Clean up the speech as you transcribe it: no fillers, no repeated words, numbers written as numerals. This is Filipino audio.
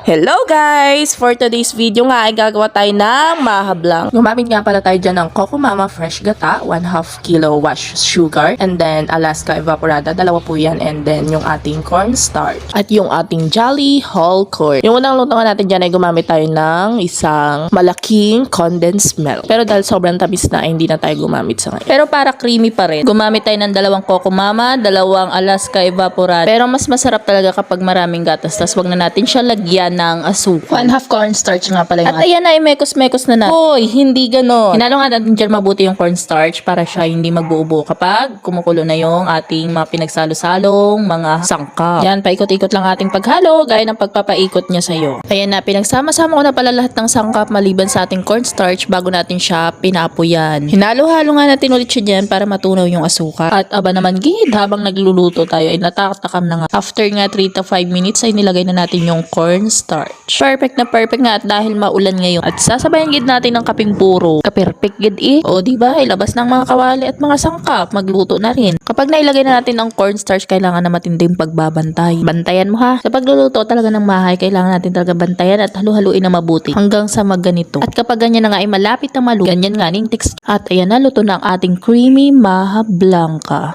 Hello guys! For today's video nga ay gagawa tayo ng mahablang. Gumamit nga pala tayo dyan ng Coco Mama Fresh Gata, 1/2 kilo wash sugar, and then Alaska Evaporada, dalawa po yan, and then yung ating cornstarch, at yung ating Jolly whole corn. Yung unang luto nga natin dyan ay gumamit tayo ng isang malaking condensed milk. Pero dahil sobrang tamis na, ay hindi na tayo gumamit sa ngayon. Pero para creamy pa rin, gumamit tayo ng dalawang Coco Mama, dalawang Alaska Evaporada. Pero mas masarap talaga kapag maraming gatas. Tapos wag na natin siya lagyan ng asukal. 1/2 cornstarch nga pala yung at ayan na, mekos-mekos na na. Hoy, hindi ganon. Hinalo nga natin dyan mabuti yung cornstarch para siya hindi magbuubo kapag kumukulo na yung ating mga pinagsalo-salong mga sangkap. Yan, paikot-ikot lang ating paghalo gaya ng pagpapaikot niya sa'yo. Ayan na, pinagsama-sama ko na pala lahat ng sangkap maliban sa ating cornstarch bago natin siya pinapuyan. Hinalo-halo nga natin ulit siya dyan para matunaw yung asukal. At aba naman gid, habang nagluluto tayo ay natatakam na nga. After nga 3 to 5 minutes ay nilagay na natin yung cornstarch. Perfect na perfect nga at dahil maulan ngayon. At sasabayan gid natin ng kaping puro. Ka-perfect gid eh. O diba, ilabas ng mga kawali at mga sangkap. Magluto na rin. Kapag nailagay na natin ang cornstarch, kailangan na matinding pagbabantay. Bantayan mo ha. Sa pagluluto talaga ng mahay, kailangan natin talaga bantayan at halu-haluin na mabuti hanggang sa magganito. At kapag ganyan na nga ay malapit na maluto, ganyan nga ning text. At ayan na, luto na ang ating creamy maha blanca.